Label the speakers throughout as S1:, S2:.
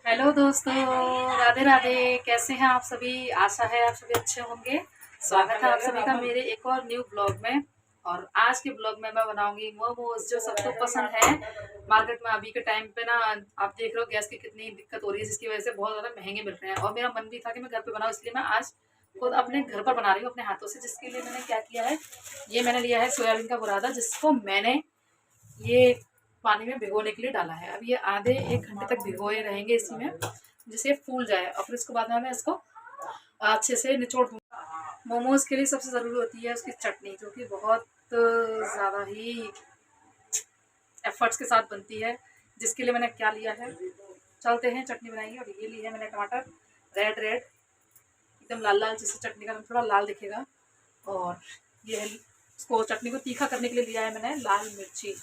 S1: Hello दोस्तों, राधे राधे। कैसे हैं आप सभी? आशा है आप सभी अच्छे होंगे। स्वागत है आप सभी का मेरे एक और न्यू ब्लॉग में। और आज के ब्लॉग में मैं बनाऊंगी मोमोज, जो सबको पसंद है। मार्केट में अभी के टाइम पे ना, आप देख रहे हो गैस की कितनी दिक्कत हो रही है, जिसकी वजह से बहुत ज़्यादा महंगे मिल रहे हैं। और मेरा मन भी था कि मैं घर पे बनाऊँ, इसलिए मैं आज खुद अपने घर पर बना रही हूँ अपने हाथों से। जिसके लिए मैंने क्या किया है, ये मैंने लिया है सोयाबीन का बुरादा, जिसको मैंने ये पानी में भिगोने के लिए डाला है। अब ये आधे 1 घंटे तक भिगोए रहेंगे इसी में, जिससे फूल जाए। और फिर इसके बाद में मैं इसको अच्छे से निचोड़ दूँगी। मोमोज के लिए सबसे ज़रूरी होती है उसकी चटनी, जो कि बहुत ज़्यादा ही एफर्ट्स के साथ बनती है। जिसके लिए मैंने क्या लिया है, चलते हैं चटनी बनाएंगे। और ये लिया है मैंने टमाटर, रेड रेड, एकदम लाल लाल, जिससे चटनी का रंग थोड़ा लाल दिखेगा। और ये इसको चटनी को तीखा करने के लिए लिया है मैंने लाल मिर्ची,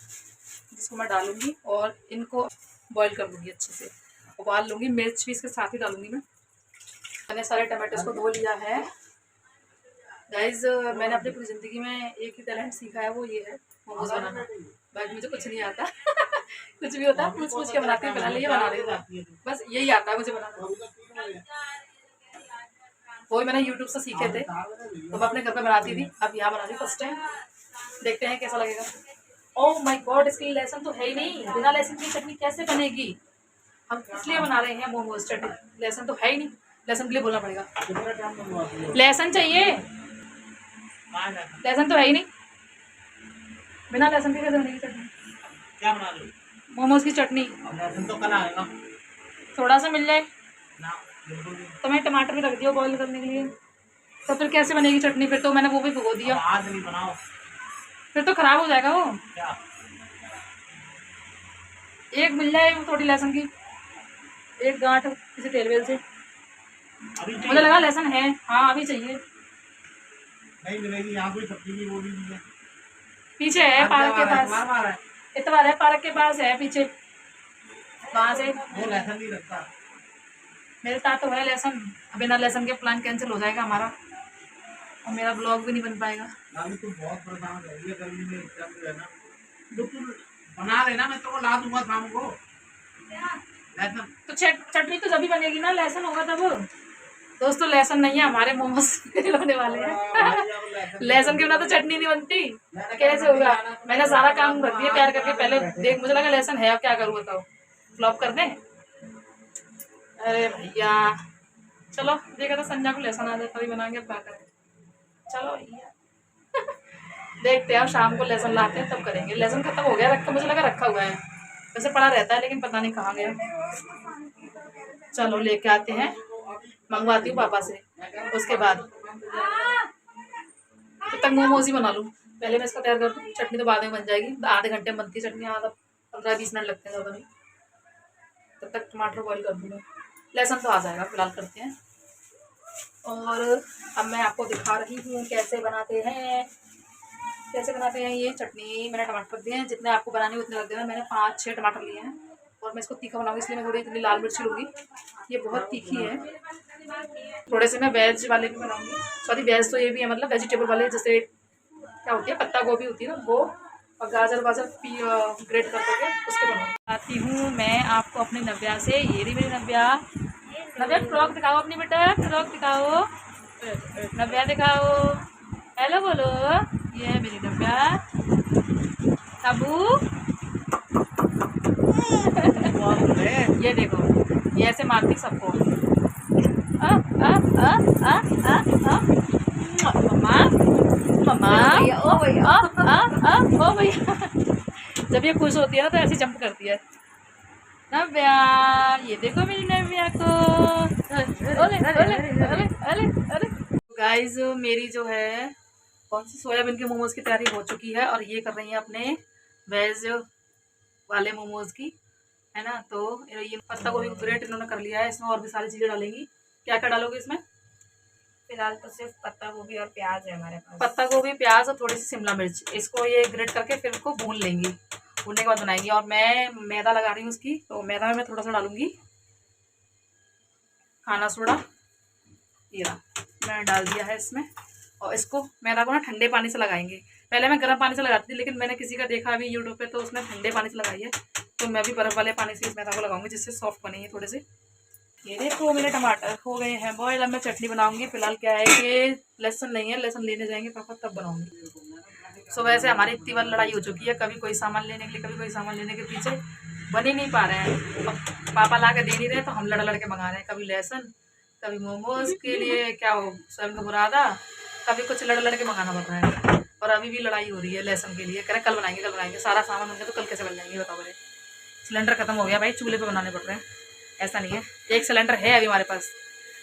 S1: जिसको मैं डालूंगी और इनको बॉईल कर लूँगी, अच्छे से उबाल लूँगी। मिर्च भी इसके साथ ही डालूंगी मैं। मैंने सारे टमाटोस को धो लिया है। गाइज, मैंने अपनी पूरी ज़िंदगी में एक ही टैलेंट सीखा है, वो ये है मोमोज बनाना। बाकी मुझे कुछ नहीं आता। कुछ भी होता है पूछ पूछ के बनाती हूँ, बना लिए बना रही हूँ, बस यही आता है मुझे बनाना। वो मैंने यूट्यूब से सीखे थे, तो मैं अपने घर पे बनाती थी। अब यहाँ बना रही हूँ फर्स्ट टाइम, देखते हैं कैसा लगेगा। ओह माय गॉड, इसके लिए लहसुन तो है ही नहीं। बिना लहसुन की चटनी कैसे बनेगी? हम इसलिए बना रहे हैं मोमोज चटनी, लहसुन तो है ही नहीं। लहसुन के लिए बोलना पड़ेगा, लहसुन चाहिए। लहसुन तो है ही नहीं, बिना लहसुन के कैसे बनेगी चटनी?
S2: क्या बना लो?
S1: मोमोज की चटनी।
S2: लहसुन तो कल आएगा
S1: थोड़ा सा मिल जाए
S2: ना, बिल्कुल भी।
S1: तो मैं टमाटर भी रख दिया बॉईल करने के लिए। तो फिर कैसे बनेगी चटनी? फिर तो मैंने वो भी भिगो दिया,
S2: आज नहीं बनाओ।
S1: फिर तो खराब हो जाएगा वो।
S2: क्या?
S1: एक मिल जाए वो थोड़ी लहसुन की, एक गांठ किसी तेल वेल से।
S2: अभी
S1: मुझे
S2: चाहिए?
S1: लगा लहसुन है, हाँ अभी चाहिए।
S2: नहीं मिलेगी यहाँ, कोई सब्जी भी वो भी नहीं है।
S1: पीछे है पार्क के पास,
S2: तुम्हारा है।
S1: इतवार है पार्क के पास है पीछे, वहाँ से।
S2: वो लहसुन नहीं रखता।
S1: मेरे साथ तो है लहसुन। बिना लहसुन के प्लान कैंसिल हो जाएगा हमारा, और मेरा ब्लॉग भी नहीं बन पाएगा।
S2: अभी तुम बहुत परेशान कर रही है गर्मी में, इतना भी रहना। तो तुम बना लेना, मैं तेरे को ला दूंगा शाम को लहसुन।
S1: तो चटनी तो जब बनेगी ना, लहसुन होगा तब। दोस्तों लहसुन नहीं है, हमारे मोमोज फेल होने वाले हैं। लहसुन के बिना तो चटनी नहीं बनती, कैसे होगा? मैंने सारा काम रख दिया तैयार करके। पहले देख, मुझे लगा लहसुन है, अब क्या करूँ बताओ? फ्लॉप कर दें? अरे भैया चलो, देखा था संजा को लहसुन आ जाता, तभी बना के क्या करें। चलो भैया देखते हैं, अब शाम को लहसुन लाते हैं तब करेंगे। लहसुन खत्म हो गया रखा, मुझे लगा रखा हुआ है, वैसे पड़ा रहता है लेकिन पता नहीं कहाँ गया। चलो लेके आते हैं, मंगवाती हूँ पापा से, उसके बाद तब तक मोमोज ही बना लूँ। पहले मैं इसको तैयार कर दूँ, चटनी तो बाद में बन जाएगी। आधे घंटे में बनती है चटनी, आधा 15-20 मिनट लगते हैं, ज़्यादा नहीं। तब तक टमाटर बॉईल कर दूँगा, लहसुन तो आ जाएगा। फिलहाल करते हैं। और अब मैं आपको दिखा रही हूँ कैसे बनाते हैं, कैसे बनाते हैं ये चटनी। मैंने टमाटर दिए हैं, जितने आपको बनानी है उतने रख देना। मैंने 5-6 टमाटर लिए हैं, और मैं इसको तीखा बनाऊंगी, इसलिए मैं थोड़ी इतनी लाल मिर्ची लूँगी। ये बहुत तीखी है। थोड़े से मैं वेज वाले भी बनाऊंगी, सॉरी वेज तो ये भी है, मतलब वेजिटेबल वाले, जैसे क्या होती है, पत्ता गोभी होती है ना वो, और गाजर वाजर ग्रेट कर करके उसके बनाऊँगी। आती हूँ मैं आपको अपनी नव्या से। ये रही मेरी नव्या। नव्या फ्रॉक दिखाओ अपनी, बेटा फ्रॉक दिखाओ, नव्या दिखाओ, हेलो बोलो। ये है मेरी नव्या, अबू। ये देखो, ये ऐसे मारती सबको। आ, आ, आ, आ, आ, आ। मम्मा मम्मा, ओ भैया, ओ भैया। जब ये खुश होती है ना तो ऐसे जंप करती है। नव्या, ये देखो मेरी नव्या को। अरे अरे अरे अरे अरे। गाइस, मेरी जो है कौन सी सोयाबीन के मोमोज की तैयारी हो चुकी है, और ये कर रही है अपने वेज वाले मोमोज की, है ना। तो ये पत्ता गोभी को ग्रेट इन्होंने कर लिया है, इसमें और भी सारी चीज़ें डालेंगी। क्या क्या डालोगे इसमें?
S3: फिलहाल तो सिर्फ पत्ता गोभी और प्याज है हमारे पास।
S1: पत्ता गोभी, प्याज और थोड़ी सी शिमला मिर्च, इसको ये ग्रेट करके फिर इसको भून लेंगी। भूनने के बाद बनाएंगी। और मैं मैदा लगा रही हूँ उसकी, तो मैदा में मैं थोड़ा सा डालूंगी खाना सोडा। ये रहा, मैंने डाल दिया है इसमें। और इसको मैदा को ना ठंडे पानी से लगाएंगे। पहले मैं गर्म पानी से लगाती थी, लेकिन मैंने किसी का देखा अभी यूट्यूब पे, तो उसने ठंडे पानी से लगाई है। तो मैं भी बर्फ़ वाले पानी से इस मैदा को लगाऊंगी, जिससे सॉफ्ट बनेंगे थोड़े से। ये देखो मेरे टमाटर हो गए हैं बॉयल। अब मैं चटनी बनाऊंगी। फिलहाल क्या है कि लहसुन नहीं है, लहसुन लेने जाएंगे पापा तब बनाऊंगी। सो वैसे हमारी इतनी बार लड़ाई हो चुकी है, कभी कोई सामान लेने के लिए, कभी कोई सामान लेने के पीछे बन ही नहीं पा रहे हैं। अब पापा ला के दे नहीं रहे तो हम लड़ के मंगा रहे हैं, कभी लहसुन, कभी मोमोज के लिए क्या हो सोयाबीन का बुरादा, कभी कुछ लड़ के मंगाना पड़ रहा है। और अभी भी लड़ाई हो रही है लहसुन के लिए, कह रहे कल बनाएंगे कल बनाएंगे। सारा सामान होंगे तो कल कैसे बन जाएंगे बताओ। मेरे सिलेंडर खत्म हो गया भाई, चूल्हे पे बनाने पड़ रहे हैं। ऐसा नहीं है, एक सिलेंडर है अभी हमारे पास,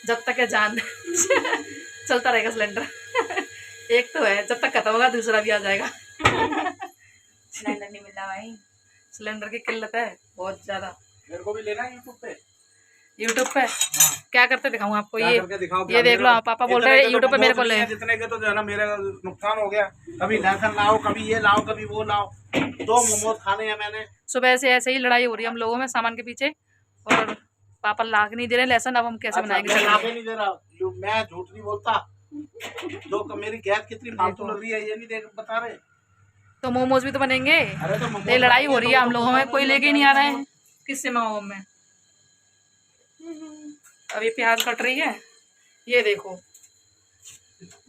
S1: जब तक है जान चलता रहेगा सिलेंडर एक तो है, जब तक खत्म होगा दूसरा भी आ जाएगा
S3: सिलेंडर नहीं मिला भाई,
S1: सिलेंडर की किल्लत है बहुत ज्यादा।
S2: मेरे को भी लेना है
S1: यूट्यूब पे क्या करते दिखाऊं आपको?
S2: क्या करके दिखाओ,
S1: ये देख लो आप, पापा बोल रहे हैं यूट्यूब पे मेरे को ले।
S2: जितने के तो जो है ना मेरा नुकसान हो गया, कभी लहसुन लाओ, कभी ये लाओ, कभी वो लाओ। 2 मोमोज खाने हैं मैंने।
S1: सुबह से ऐसे ही लड़ाई हो रही है हम लोगों में सामान के पीछे, और पापा ला के नहीं दे रहे लहसुन। अब हम कैसे बनाएंगे?
S2: मैं लाके नहीं दे रहा, मैं झूठ नहीं बोलता। जो मेरी गैस कितनी फालतू लग रही है ये नहीं देख बता रहे।
S1: तो मोमोज भी तो बनेंगे।
S2: अरे तो मोमोज
S1: ये लड़ाई हो
S2: बनेंगे,
S1: रही है
S2: तो
S1: हम लोगों में, कोई लेके ही नहीं आ रहा है। किससे मंगाऊं मैं? अभी प्याज कट रही है, ये देखो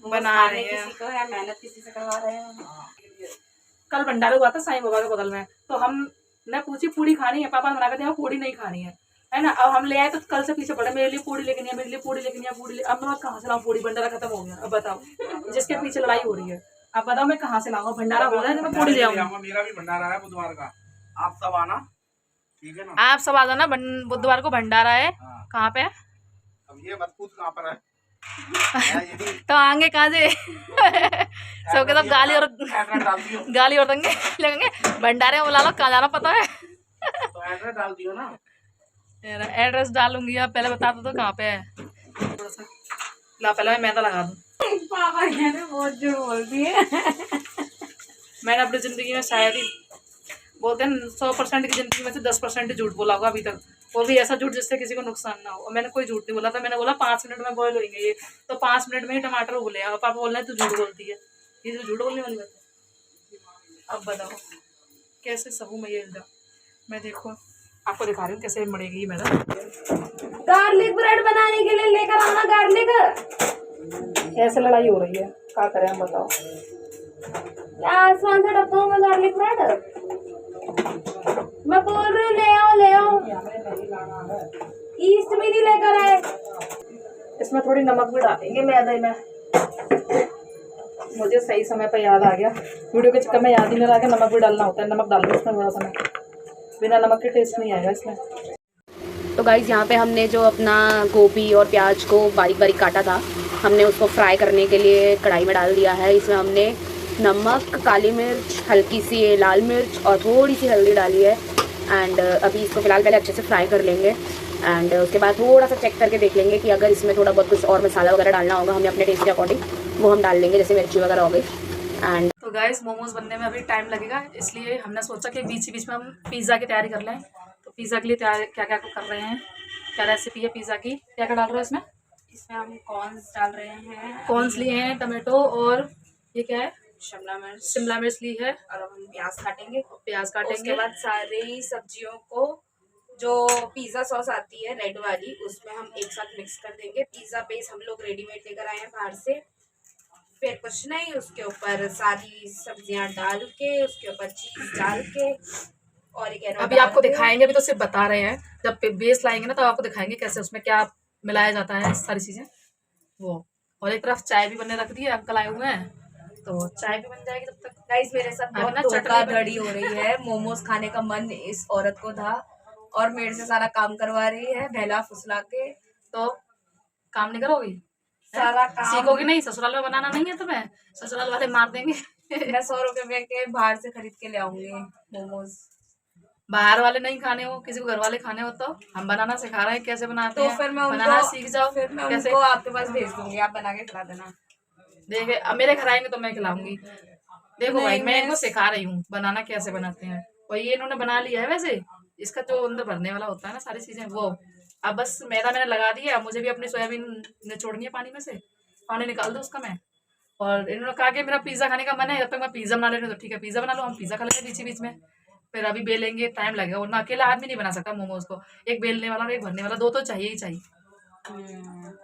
S1: बना रही है।
S3: किसी को है, मेहनत किसी से करवा रहे हैं।
S1: कल भंडारा हुआ था साईं बाबा के बगल में, तो हम ने पूछी पूड़ी खानी है, पापा ने मना कर दिया पूड़ी नहीं खानी है ना। अब हम ले आए तो कल से पीछे पड़े, मेरे लिए पूड़ी लेके नहीं है, मेरे लिए पूड़ी लेके नहीं है, पूड़ी अब मैं कहाँ से लाऊं पूड़ी? भंडारा खत्म हो गया। अब बताओ जिसके पीछे लड़ाई हो रही है, अब बताओ मैं कहाँ से लाऊंगा? भंडारा हो रहा है तो मैं पूड़ी ले आऊंगा।
S2: मेरा भी भंडारा है बुधवार का, आप सब आना, ठीक है ना?
S1: आप सब आ जाना, बुधवार को भंडारा है। कहाँ पे है?
S2: अब ये मत पूछ कहाँ पर है
S1: तो आएंगे कहाँ से सबके सब गाली और देंगे लगेंगे। भंडारे में बुला लो, कहाँ जाना पता है?
S2: तो एड्रेस डाल दियो ना।
S1: एड्रेस डालूंगी, आप पहले बता दो तो कहाँ पे है। थोड़ा सा ला, पहले मैं मैदा लगा दूं।
S3: पापा कहने बहुत झूठ बोलती है
S1: मैंने अपनी जिंदगी में शायद ही बोलते हैं 100% की जिंदगी में से 10% झूठ बोला होगा अभी तक, वो भी ऐसा झूठ जिससे किसी को नुकसान ना हो। और मैंने कोई झूठ नहीं बोला था, मैंने बोला 5 मिनट में बॉयल होंगे ये, तो 5 मिनट में ही टमाटर उबले। और पापा बोल रहे हैं तू झूठ बोलती है, ये तो झूठ बोलने वाली बात है। अब बताओ कैसे सहूँ मैं ये इल्जाम? मैं देखो आपको दिखा रही हूँ कैसे मरेगी ये मैदा।
S3: गार्लिक ब्रेड बनाने के लिए लेकर आना गार्लिक।
S1: ऐसे लड़ाई हो रही है, क्या करें हम बताओ?
S3: आसमान से डब्बों में गार्लिक ब्रेड मैं बोल रही हूँ, ले आओ ईस्ट में नहीं लेकर आए।
S1: इसमें थोड़ी नमक भी डालेंगे मैदे में। मुझे सही समय पर याद आ गया, वीडियो के चक्कर में याद ही नहीं रहा कि नमक भी डालना होता है। नमक डाल दो इसमें थोड़ा सा, बिना नमक के टेस्ट नहीं आएगा इसमें।
S4: तो गाइज़ यहाँ पे हमने जो अपना गोभी और प्याज को बारीक बारीक काटा था, हमने उसको फ्राई करने के लिए कढ़ाई में डाल दिया है। इसमें हमने नमक, काली मिर्च, हल्की सी लाल मिर्च और थोड़ी सी हल्दी डाली है। एंड अभी इसको फ़िलहाल पहले अच्छे से फ्राई कर लेंगे। एंड उसके बाद थोड़ा सा चेक करके देख लेंगे कि अगर इसमें थोड़ा बहुत कुछ और मसाला वगैरह डालना होगा हमें अपने टेस्ट के अकॉर्डिंग, वो हम डाल लेंगे, जैसे मिर्ची वगैरह हो गई। एंड
S1: तो गाइस मोमोज बनने में अभी टाइम लगेगा, इसलिए हमने सोचा कि बीच में हम पिज़्ज़ा की तैयारी कर लें। तो पिज़्ज़ा के लिए तैयारी क्या क्या कर रहे हैं, क्या रेसिपी है पिज़्ज़ा की, क्या क्या डाल रहे हो इसमें?
S3: इसमें हम कॉर्न्स डाल रहे हैं,
S1: कॉर्न्स लिए हैं, टमाटो और ये क्या है,
S3: शिमला मिर्च
S1: ली है,
S3: और अब हम प्याज काटेंगे।
S1: प्याज
S3: उसके
S1: काटेंगे।
S3: बाद सारी सब्जियों को जो पिज़्ज़ा सॉस आती है रेड वाली, उसमें हम एक साथ मिक्स कर देंगे। पिज़्ज़ा बेस हम लोग रेडीमेड लेकर आए हैं बाहर से। फिर कुछ नहीं, उसके ऊपर सारी सब्जियां डाल के, उसके ऊपर चीज डाल के और
S1: अभी आपको दिखाएंगे, अभी तो सिर्फ बता रहे हैं, जब बेस लाएंगे ना तो आपको दिखाएंगे कैसे उसमें क्या मिलाया जाता है, सारी चीजें वो। और एक तरफ चाय भी बनने रख दी है, अंकल आए हुए हैं तो चाय भी बन जाएगी तब तक।
S3: गाइस मेरे साथ बहुत धोखाधड़ी हो रही है। मोमोज खाने का मन इस औरत को था और मेरे से सारा काम करवा रही है, बहला फुसला के।
S1: तो काम नहीं करोगी?
S3: सारा काम
S1: सीखोगी नहीं? ससुराल में बनाना नहीं है तुम्हें? ससुराल वाले मार देंगे
S3: मैं 100 रुपए के बाहर से खरीद के ले आऊंगी मोमोज।
S1: बाहर वाले नहीं खाने हो, किसी को घर वाले खाने हो तो हम बनाना सिखा रहे हैं, कैसे बनाते
S3: तो
S1: हैं।
S3: फिर मैं
S1: बनाना
S3: उनको
S1: सीख जाओ।
S3: फिर मैं
S1: कैसे?
S3: उनको आपके पास भेज दूंगी, आप बना के खिला देना।
S1: देखे अब मेरे घर आएंगे तो मैं खिलाऊंगी। देखो भाई मैं
S3: मैं
S1: इनको सिखा रही हूँ बनाना कैसे बनाते हैं, और ये इन्होंने बना लिया है। वैसे इसका जो अंदर भरने वाला होता है ना सारी चीजें, वो अब बस मैदा मैंने लगा दिया। मुझे भी अपनी सोयाबीन निचोड़नी है पानी में से, पानी निकाल दो उसका मैं। और इन्होंने कहा कि मेरा पिज्जा खाने का मन है, जब तक मैं पिज्जा बना ले रही हूँ तो ठीक है पिज्जा बना लो, हम पिज्जा खा लेते हैं बीच बीच में। फिर अभी बेलेंगे, टाइम लगेगा, वरना अकेला आदमी नहीं बना सकता मोमोज को। एक बेलने वाला और एक भरने वाला, 2 तो चाहिए ही चाहिए,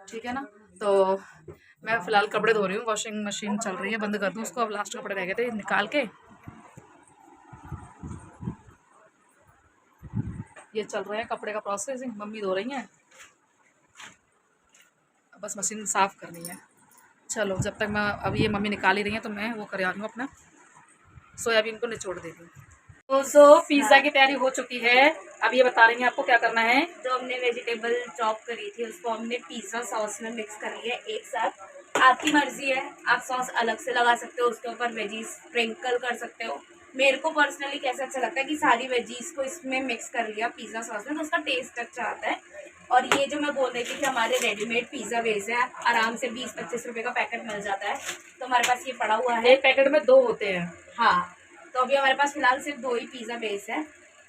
S1: ठीक है ना। तो मैं फिलहाल कपड़े धो रही हूँ, वॉशिंग मशीन चल रही है, बंद कर दूँ उसको। अब लास्ट कपड़े रह गए थे निकाल के, ये चल रहे हैं कपड़े का प्रोसेसिंग, मम्मी धो रही हैं, बस मशीन साफ़ करनी है। चलो जब तक मैं, अभी ये मम्मी निकाल ही रही हैं तो मैं वो कर आ रही हूँ, अपना सोयाबीन को निचोड़ देती हूँ। तो पिज़्ज़ा की तैयारी हो चुकी है, अब ये बता रही हैं आपको क्या करना है।
S3: जो हमने वेजिटेबल चॉप करी थी उसको हमने पिज़्ज़ा सॉस में मिक्स कर लिया एक साथ। आपकी मर्जी है, आप सॉस अलग से लगा सकते हो, उसके ऊपर वेजीज स्प्रिंकल कर सकते हो। मेरे को पर्सनली कैसे अच्छा लगता है कि सारी वेजीज को इसमें मिक्स कर लिया पिज़्ज़ा सॉस में, तो उसका टेस्ट अच्छा आता है। और ये जो मैं बोल रही थी कि हमारे रेडीमेड पिज़्ज़ा बेस है, आराम से 20-25 रुपये का पैकेट मिल जाता है, तो हमारे पास ये पड़ा हुआ है।
S1: एक पैकेट में 2 होते हैं।
S3: हाँ, तो अभी हमारे पास फिलहाल सिर्फ 2 ही पिज़्ज़ा बेस है,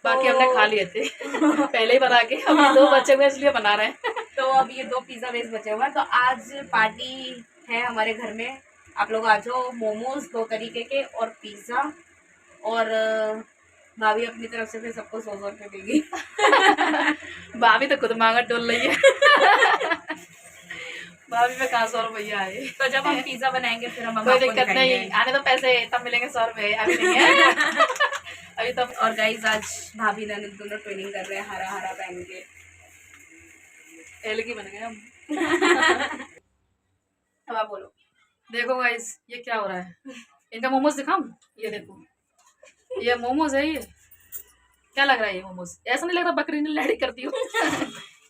S1: बाकी हमने खा लिए थे पहले ही बना के, अभी 2 बचे हुए इसलिए बना रहे हैं।
S3: तो अब ये 2 पिज़्ज़ा बेस बचे हुए हैं। तो आज पार्टी है हमारे घर में, आप लोग आ जाओ। मोमोज 2 तरीके के और पिज़्ज़ा, और भाभी अपनी तरफ से फिर सबको 100 रुपये देगी।
S1: भाभी तो खुद मांगा डोल रही है भाभी में कहाँ 100 रुपया आए।
S3: तो जब हम पिज़्ज़ा बनाएंगे फिर हम
S1: कोई
S3: आपको
S1: दिक्कत नहीं,
S3: दिखाएंगे।
S1: आने तो पैसे तब मिलेंगे 100 रुपये, अभी नहीं है अभी तो।
S3: और गाइस आज भाभी ननद दोनों ट्रेनिंग कर रहे हैं हरा हरा पहन के,
S1: एलगी बन गए हम।
S3: अब आप बोलो।
S1: देखो गाइस ये क्या हो रहा है, इनका मोमोज दिखाऊं, ये देखो ये मोमोज है। ये क्या लग रहा है, ये मोमोज ऐसा नहीं लग रहा बकरी ने लड़ी करती हूँ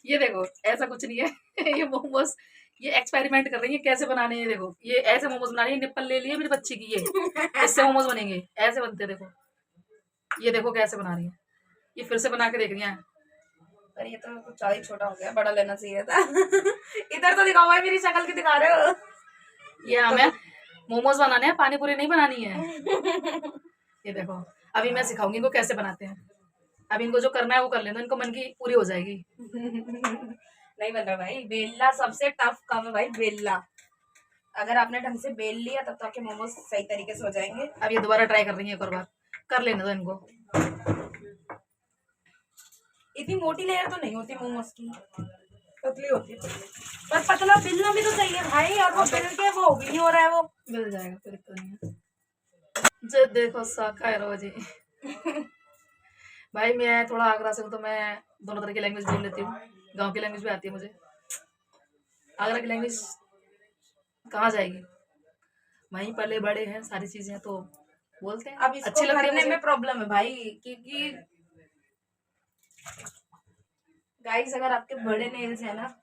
S1: ये देखो ऐसा कुछ नहीं है ये मोमोज, ये एक्सपेरिमेंट कर रही है कैसे बनाने हैं। देखो ये ऐसे मोमोज बना रही है, निप्पल ले लिए मेरी बच्ची की, ये इससे मोमोज बनेंगे, ऐसे बनते हैं। देखो ये देखो कैसे बना रही है, ये फिर से बना के देख रही है।
S3: पर ये तो कुछ ज़्यादा ही छोटा हो गया, बड़ा लेना चाहिए था इधर तो दिखाओ भाई, मेरी शक्ल की दिखा रहे हो।
S1: ये हमें मोमोज बनाने हैं, पानी पूरी नहीं बनानी है ये देखो अभी मैं सिखाऊंगी इनको कैसे बनाते हैं। अभी इनको जो करना है वो कर लेना, इनको मन की पूरी हो जाएगी
S3: नहीं बन रहा भाई, बेलना सबसे टफ काम है भाई, बेलना। अगर आपने ढंग से बेल लिया तब तो आपके मोमोज सही तरीके से हो जाएंगे।
S1: अब ये दोबारा ट्राई कर रही है, एक और बार कर लेने दो इनको।
S3: इतनी मोटी लेयर तो नहीं होती मोमोज की, पतली होती है, पर पतला बेलना भी तो चाहिए भाई। और वो बेल के वो भी नहीं हो रहा है, वो
S1: मिल जाएगा, कोई दिक्कत नहीं है। जो देखो साका है रोजी भाई मैं थोड़ा आगरा से हूँ तो मैं दोनों तरह की लैंग्वेज बोल लेती हूँ, गांव की लैंग्वेज भी आती है मुझे। आगरा की लैंग्वेज कहाँ जाएगी, वहीं पले बड़े हैं, सारी चीजें तो बोलते हैं।
S3: अब इसको भरने में प्रॉब्लम है भाई, क्योंकि गाइस अगर आपके बड़े नेल्स है ना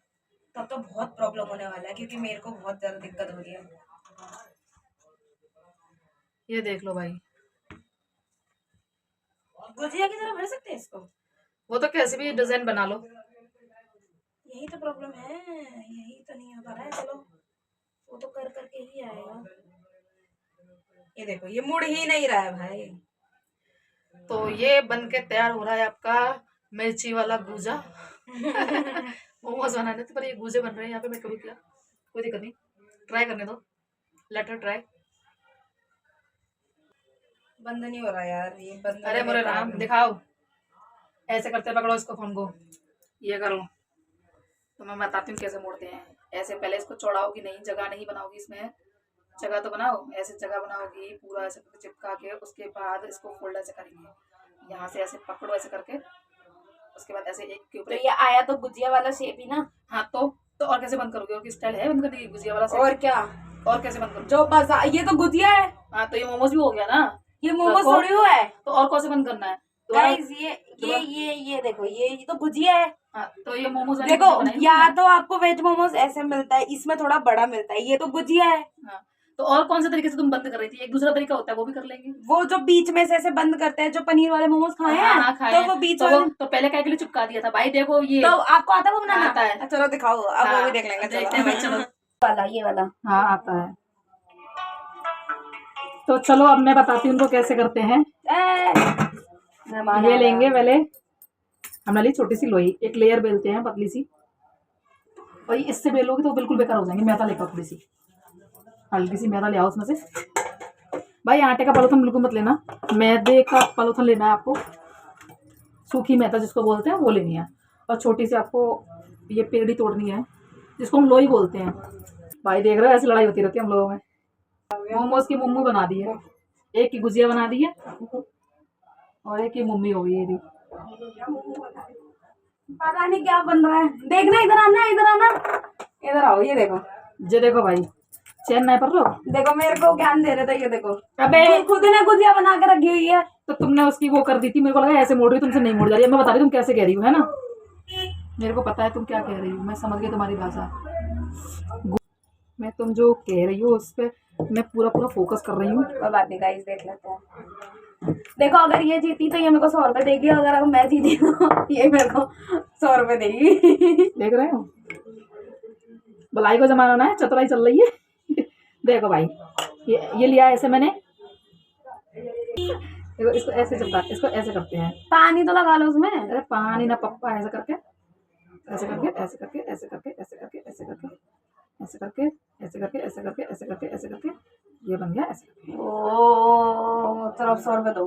S3: तब तो बहुत प्रॉब्लम होने वाला है, क्योंकि मेरे को बहुत ज्यादा दिक्कत हो रही है।
S1: ये देख लो भाई,
S3: गुजिया की तरह भर सकते हैं इसको,
S1: वो तो कैसे भी डिजाइन बना लो।
S3: यही तो प्रॉब्लम है, यही तो नहीं हो पा रहा है। चलो वो तो कर करके ही आएगा। ये देखो ये मुड़ ही नहीं रहा है भाई।
S1: तो ये बन के तैयार हो रहा है आपका मिर्ची वाला गूजा मोमोज बनाने थे, पर ये गूजे बन रहे हैं यहाँ पे। मैं कभी किया, कोई दिक्कत नहीं, ट्राई करने दो, लेट हर ट्राई।
S3: बंद नहीं हो रहा यार, ये बंद।
S1: अरे मोरे राम, दिखाओ ऐसे करते, पकड़ो इसको फोन को, ये करो। तो मैं बताती हूँ कैसे मोड़ते हैं। ऐसे पहले इसको चौड़ाओगी नहीं, जगह नहीं बनाओगी, इसमें जगह तो बनाओ, ऐसे जगह बनाओगी पूरा ऐसे चिपका के। उसके बाद इसको फोल्ड ऐसे करेंगे, यहाँ से ऐसे पकड़ो ऐसे करके, उसके बाद ऐसे एक के ऊपर
S3: तो ये आया तो गुजिया वाला शेप ही ना।
S1: हाँ तो और कैसे बंद करोगे, और किस स्टाइल है बंद करने की गुजिया वाला से?
S3: और क्या,
S1: और कैसे बंद करोगे?
S3: जो बाजार, ये तो गुजिया है।
S1: हाँ तो ये मोमोज भी हो गया ना,
S3: ये मोमोज थोड़ी हुआ है।
S1: तो और कौन से बंद करना है?
S3: गाइस ये देखो, ये तो गुजिया है।
S1: हाँ तो ये मोमोज
S3: देखो या तो आपको वेज मोमोज ऐसे मिलता है, इसमें थोड़ा बड़ा मिलता है, ये तो गुजिया है।
S1: हाँ तो और कौन से तरीके से तुम बंद कर रही थी? एक दूसरा तरीका होता है, वो भी कर लेंगे।
S3: वो जो बीच में से ऐसे बंद करते हैं, जो पनीर वाले मोमोज खाए हैं,
S1: हाँ, खाए
S3: तो
S1: हैं।
S3: वो बीच
S1: तो
S3: वाले
S1: तो पहले क्या के लिए चिपका दिया था भाई? देखो ये
S3: तो आपको आता है वो बनाना?
S1: आता है।
S3: चलो दिखाओ, अब वो भी देख लेंगे।
S1: देखते हैं भाई, चलो।
S3: वाला, ये वाला
S1: हाँ आता है। तो चलो अब मैं बताती हूँ उनको कैसे करते हैं। ये लेंगे पहले, हमने ली छोटी सी लोई, एक लेयर बेलते हैं पतली सी। भाई इससे बेलोगे तो बिल्कुल बेकार हो जाएंगे। मैदा लेकर थोड़ी सी, हल्की सी मैदा ले आओ उसमें से, भाई आटे का पलोथन बिल्कुल मत लेना, मैदे का पलोथन लेना है आपको। सूखी मैदा जिसको बोलते हैं वो लेनी है, और छोटी सी आपको ये पेड़ी तोड़नी है जिसको हम लोई बोलते हैं। भाई देख रहे हो ऐसी लड़ाई होती रहती है हम लोगों में। मोमोज की मुम्मी बना दी है, एक की गुजिया बना दी है और एक की मुम्मी हो गई है। ये
S3: पता नहीं क्या बन रहा है। देखना, इधर आना, इधर आना, इधर आओ। ये देखो,
S1: जे देखो भाई चैन नहीं पर लो।
S3: देखो मेरे को ज्ञान दे रहे थे। ये देखो,
S1: अबे
S3: खुद ने गुजिया बना के रखी हुई है।
S1: तो तुमने उसकी वो कर दी थी, मेरे को लगा ऐसे मोड़ रही, तुमसे नहीं मोड़ जा रही है। मैं बता रही हूँ तुम कैसे कह रही हो, है ना। मेरे को पता है तुम क्या कह रही हो, मैं समझ गई तुम्हारी भाषा। मैं तुम जो कह रही हो उस पर मैं पूरा पूरा फोकस कर रही हूँ।
S3: कोई बात नहीं गाइस, देख लेते हैं। देखो अगर ये जीती तो ये मेरे को 100 रुपए देगी, अगर मैं जीती तो ये मेरे को 100 रुपए देगी।
S1: देख रहे हो, भलाई को जमाना ना है, चतुराई चल रही है। देखो भाई ये लिया ऐसे मैंने, देखो इसको ऐसे चलता, इसको ऐसे करते हैं।
S3: पानी तो लगा लो उसमें।
S1: अरे पानी ना पप्पा, ऐसे करके ऐसे करके ऐसे करके ऐसे करके ऐसे करके ऐसे करके ऐसे करके ऐसे करके ऐसे करके ऐसे करके ऐसे करके ये बन गया ऐसे।
S3: ओ चलो 100 रुपए दो।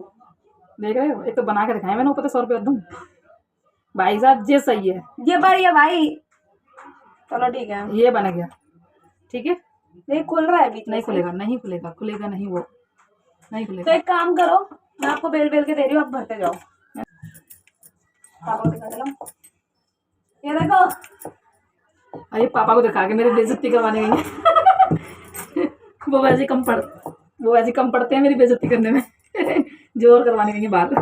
S1: देख रहे हो, एक तो बना के दिखाया मैंने, ऊपर 100 रुपये दूँ भाई साहब, ये सही है,
S3: ये बढ़िया भाई। चलो ठीक है,
S1: ये बन गया। ठीक है,
S3: ये खुल रहा है बीच में
S1: नहीं
S3: से।
S1: खुलेगा, नहीं खुलेगा, खुलेगा नहीं, वो नहीं
S3: तो
S1: खुलेगा।
S3: एक काम करो, मैं आपको बेल बेल के दे रही हूँ, आप भरते जाओ। पापा को दिखा देना, ये देखो।
S1: अरे पापा को दिखा के मेरी बेइज्जती करवाने गई है। वो वैसे कम पड़ते हैं मेरी बेइज्जती करने में। जोर करवाने गई है बाहर।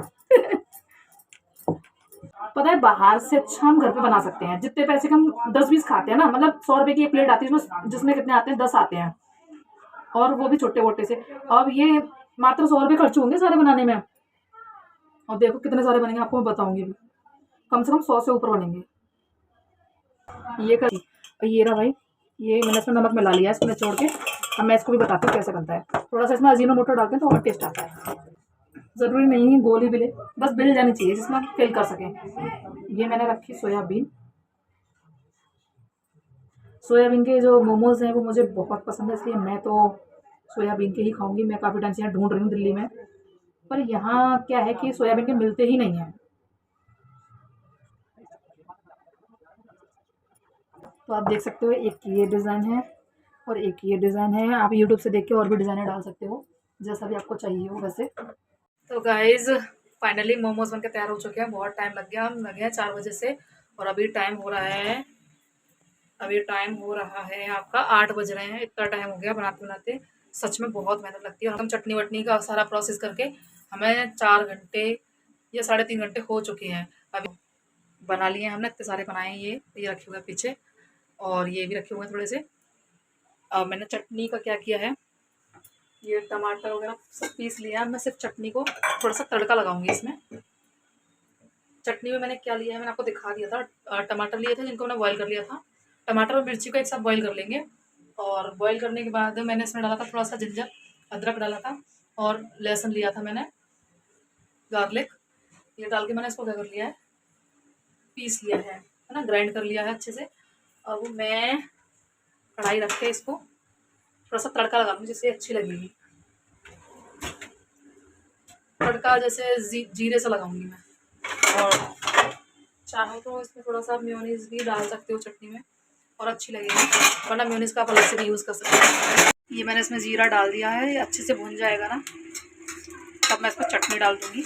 S1: पता है बाहर से अच्छा हम घर पे बना सकते हैं। जितने पैसे के हम 10-20 खाते हैं ना, मतलब 100 रुपए की एक प्लेट आती है जिसमें कितने आते हैं, 10 आते हैं, और वो भी छोटे मोटे से। अब ये मात्र 100 रुपये खर्च होंगे सारे बनाने में, और देखो कितने सारे बनेंगे, आपको मैं बताऊंगी भी, कम से कम 100 से ऊपर बनेंगे। ये कर, ये रहा भाई, ये मैंने इसमें नमक मिला लिया है, इसमें छोड़ के। अब मैं इसको भी बताती हूँ कैसे बनता है। थोड़ा सा इसमें अजीनोमोटो डालते हैं तो और टेस्ट आता है। ज़रूरी नहीं है गोली बिले, बस बिल जानी चाहिए जिसमें हम फिल कर सकें। ये मैंने रखी सोयाबीन। सोयाबीन के जो मोमोज़ हैं वो मुझे बहुत पसंद है, इसलिए मैं तो सोयाबीन के ही खाऊंगी। मैं काफ़ी टाइम से यहाँ ढूंढ रही हूँ दिल्ली में, पर यहाँ क्या है कि सोयाबीन के मिलते ही नहीं हैं। तो आप देख सकते हो, एक ये डिज़ाइन है और एक ये डिज़ाइन है। आप यूट्यूब से देख के और भी डिज़ाइनें डाल सकते हो, जैसा भी आपको चाहिए हो वैसे। तो गाइज़ फाइनली मोमोज बनके तैयार हो चुके हैं। बहुत टाइम लग गया, हम लगे हैं 4 बजे से, और अभी टाइम हो रहा है आपका 8 बज रहे हैं। इतना टाइम हो गया बनाते बनाते। सच में बहुत मेहनत लगती है। हम चटनी वटनी का सारा प्रोसेस करके हमें 4 घंटे या 3.5 घंटे हो चुके हैं। अभी बना लिए हमने, इतने सारे बनाए हैं। ये रखे हुए हैं पीछे, और ये भी रखे हुए हैं थोड़े से। अब मैंने चटनी का क्या किया है, ये टमाटर वगैरह सब पीस लिया। मैं सिर्फ चटनी को थोड़ा सा तड़का लगाऊंगी इसमें। चटनी में मैंने क्या लिया है, मैंने आपको दिखा दिया था। टमाटर लिए थे जिनको मैंने बॉईल कर लिया था। टमाटर और मिर्ची को एक साथ बॉईल कर लेंगे, और बॉईल करने के बाद मैंने इसमें डाला था थोड़ा सा जिंजर, अदरक डाला था, और लहसुन लिया था मैंने, गार्लिक। ये डाल के मैंने इसको क्या कर लिया है, पीस लिया है ना, ग्राइंड कर लिया है अच्छे से। अब मैं कढ़ाई रख के इसको थोड़ा सा तड़का लगा लूँगी, जिससे अच्छी लगेगी। तड़का जैसे जीरे से लगाऊंगी मैं, और चाहो तो इसमें थोड़ा सा मेयोनीज भी डाल सकते हो चटनी में, और अच्छी लगेगी, वरना मेयोनीज का आप अलग से भी यूज़ कर सकते हो। ये मैंने इसमें जीरा डाल दिया है, ये अच्छे से भुन जाएगा ना, तब मैं इसमें चटनी डाल दूँगी।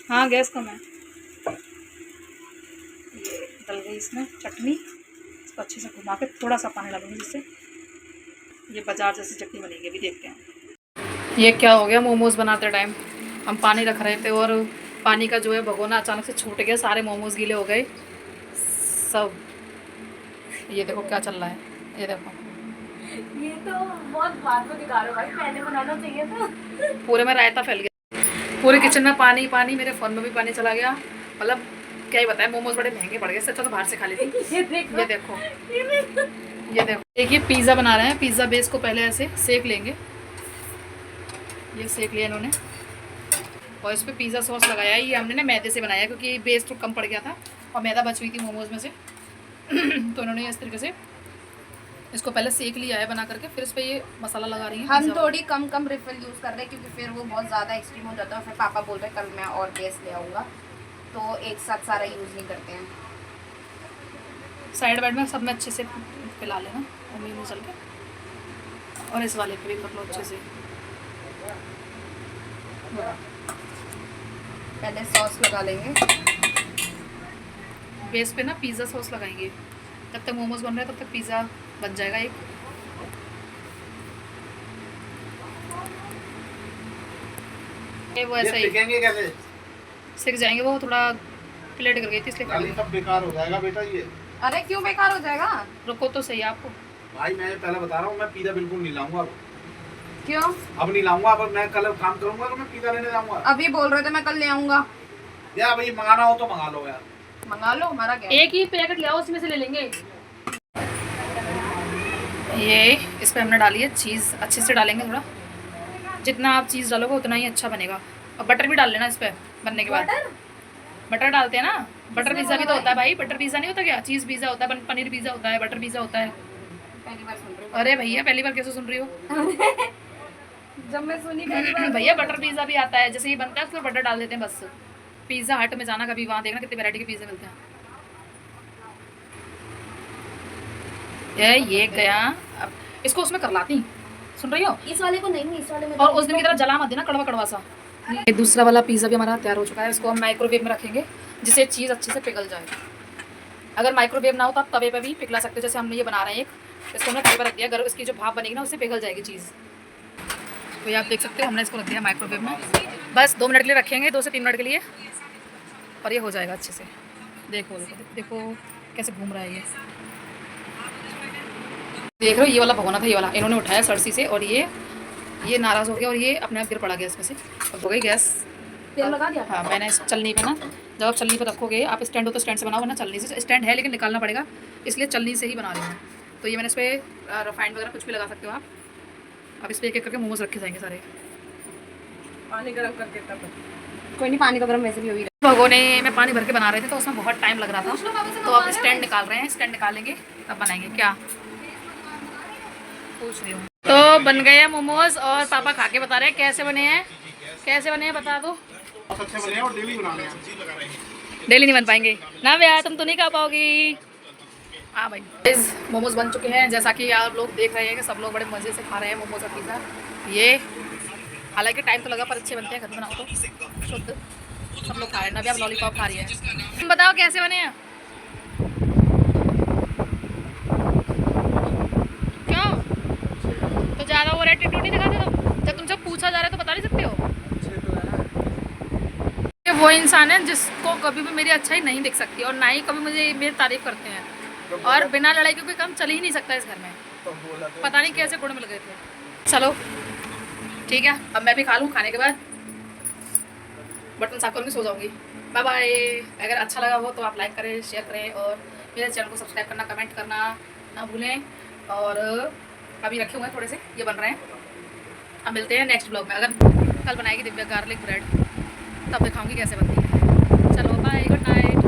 S1: हाँ गैस कम है। ये डल गई इसमें चटनी, इसको अच्छे से घुमा के थोड़ा सा पानी डालूंगी, जिससे ये बाजार जैसी चटनी बनेगी। अभी देखते हैं ये क्या हो गया। मोमोज़ बनाते टाइम हम पानी रख रहे थे, और पानी का जो है भगोना अचानक से छूट गया, सारे मोमोज़ गीले हो गए सब। ये देखो क्या चल रहा है, ये देखो।
S3: ये तो बहुत बाद में दिखा रहे हो भाई, पहले बनाना चाहिए था।
S1: पूरे में रायता फैल गया, पूरे किचन में पानी पानी, मेरे फ़ोन में भी पानी चला गया। मतलब क्या ही बताएं, मोमोज़ बड़े महंगे पड़ गए, इससे अच्छा तो बाहर से खा लेती। ये देखो देखिए पिज़्ज़ा बना रहे हैं। पिज़्ज़ा बेस को पहले ऐसे सेक लेंगे, ये सेक लिया इन्होंने, और इस पर पिज़्ज़ा सॉस लगाया है। ये हमने ना मैदे से बनाया, क्योंकि बेस तो कम पड़ गया था और मैदा बच हुई थी मोमोज़ में से। तो इन्होंने इस तरीके से इसको पहले सेक लिया है बना करके, फिर इस पे ये मसाला लगा रही है।
S3: हम
S1: पिज़्ज़ा
S3: थोड़ी कम कम रिफिल यूज़ कर रहे हैं क्योंकि फिर वो बहुत ज़्यादा एक्सट्रीम हो जाता है। फिर पापा बोल रहे हैं कल मैं और बेस ले आऊँगा, तो एक साथ सारा यूज़ नहीं करते हैं।
S1: साइड वाइड में सब में अच्छे से पिला लेना मम्मी में चल के, और इस वाले पे भी कर लो अच्छे से।
S3: पहले सॉस लगा लेंगे,
S1: बेस पे ना पिज़्ज़ा सॉस लगाएंगे। जब तक मोमोज बन रहे हैं तब तक पिज़्ज़ा बन जाएगा एक। ये वो ऐसा ही
S2: टिकेंगे कैसे?
S1: सीख जाएंगे, वो थोड़ा प्लेट कर गई थी इसलिए
S2: खाली सब बेकार हो जाएगा बेटा ये।
S3: अरे क्यों बेकार हो जाएगा?
S1: रुको तो सही आपको।
S2: भाई मैं पहले बता रहा हूँ, मैं पिज़्ज़ा बिल्कुल नहीं लाऊंगा अब।
S3: क्यों?
S2: अब नहीं लाऊंगा, अब मैं कल काम करूंगा तो मैं पिज़्ज़ा लेने जाऊंगा।
S3: अभी बोल रहे थे मैं कल ले आऊँगा।
S2: यार भाई मंगाना हो तो मंगा लो यार।
S3: मंगा लो, हमारा क्या?
S1: एक ही पैकेट ले आओ, उसमें से ले लेंगे। ये इस पर हमने डाली है चीज़, अच्छे से डालेंगे थोड़ा। जितना आप चीज़ डालोगे उतना ही अच्छा बनेगा। और बटर भी डाल लेना इस पर बनने के बाद। बटर डालते हैं ना, बटर पिज़्ज़ा भी तो होता है भाई। बटर पिज़्ज़ा नहीं होता क्या? चीज़ पिज़्ज़ा होता है, पनीर पिज़्ज़ा होता है, बटर पिज़्ज़ा होता है।
S3: पहली बार सुन रही
S1: अरे भैया पहली बार कैसे सुन रही हो?
S3: हूँ। जब मैं सुनी पहली बार।
S1: भैया बटर पिज़्ज़ा भी आता है, जैसे ये बनता है उसमें बटर डाल देते हैं बस। पिज़्ज़ा हट में जाना कभी, वहाँ देखना कितनी वैरायटी के पिज़्ज़ा मिलते हैं। ये गया, अब इसको उसमें कर लाती, सुन रही हो?
S3: इस वाले को नहीं, इस वाले में
S1: और उस दिन की तरह जला मत देना, कड़वा कड़वा सा। ये दूसरा वाला पिज़्ज़ा भी हमारा तैयार हो चुका है। इसको हम माइक्रोवेव में रखेंगे जिससे चीज़ अच्छे से पिघल जाए। अगर माइक्रोवेव ना हो तो आप तवे पे भी पिघला सकते हो। जैसे हम ये बना रहे हैं एक, इसको हमने तवे पर रख दिया, अगर इसकी जो भाप बनेगी ना उससे पिघल जाएगी चीज़। तो ये आप देख सकते हो, हमने इसको रख दिया माइक्रोवेव में। बस 2 मिनट के लिए रखेंगे, 2 से 3 मिनट के लिए, और ये हो जाएगा अच्छे से। देखो देखो देखो कैसे घूम रहा है ये, देख रहे हो? ये वाला भगोना था, ये वाला इन्होंने उठाया सरसी से, और ये नाराज़ हो गया और ये अपने आप गिर पड़ा गया इसमें से। अब हो गई गैस।
S3: तेल लगा दिया?
S1: हाँ, मैंने इस चलनी पे ना, जब आप चलनी पे रखोगे, आप स्टैंड हो तो स्टैंड से बनाओ, वरना चलनी से। स्टैंड है लेकिन निकालना पड़ेगा, इसलिए चलनी से ही बना रही हूँ। तो ये मैंने इस पर रिफाइंड वगैरह कुछ भी लगा सकते हो आप। अब इस पर एक एक करके मोमोज रखे जाएंगे सारे।
S3: पानी गर्म करके तब कोई नहीं, पानी का गर्म वैसे भी हो ही रहा
S1: भगोने में पानी भर के बना रहे थे तो उसमें बहुत टाइम लग रहा था। तो अब स्टैंड निकाल रहे हैं, स्टैंड निकालेंगे तब बनाएंगे। क्या पूछ रही हूँ? तो बन गए हैं मोमोज, और पापा खा के बता रहे हैं कैसे बने हैं। कैसे बने हैं बता दो।
S2: बहुत अच्छे बने हैं और डेली बनाने हैं।
S1: डेली नहीं बन पाएंगे ना भैया, तुम तो नहीं खा पाओगी। हाँ भाई, मोमोज बन चुके हैं, जैसा कि आप लोग देख रहे हैं कि सब लोग बड़े मज़े से खा रहे हैं मोमोज और पिज़्ज़ा। ये हालांकि टाइम तो लगा, पर अच्छे बनते हैं घर में बनाओ तो शुद्ध। सब लोग खा रहे हैं। अभी आप लॉलीपॉप खा रही है। तुम बताओ कैसे बने हैं? क्यों तो ज़्यादा ओवर एटीट्यूड नहीं दिखाते तुम? जब तुमसे पूछा जा रहा है तो बता नहीं सकते हो? ये वो इंसान है जिसको कभी भी मेरी अच्छाई नहीं दिख सकती, और ना ही कभी मुझे मेरी तारीफ करते हैं। और बिना लड़ाई के कोई काम चल ही नहीं सकता इस घर में। पता नहीं कैसे गुण मिल गए थे। चलो ठीक है, अब मैं भी खा लूँ। खाने के बाद बर्तन साफ करूँगी, सो जाऊँगी। Bye bye. अगर अच्छा लगा हो तो आप लाइक करें, शेयर करें, और मेरे चैनल को सब्सक्राइब करना, कमेंट करना ना भूलें। और अभी रखे हुए हैं थोड़े से, ये बन रहे हैं। अब मिलते हैं नेक्स्ट ब्लॉग में। अगर कल बनाएगी दिव्या गार्लिक ब्रेड, तब दिखाऊंगी कैसे बनती है। चलो बाय, गुड नाइट।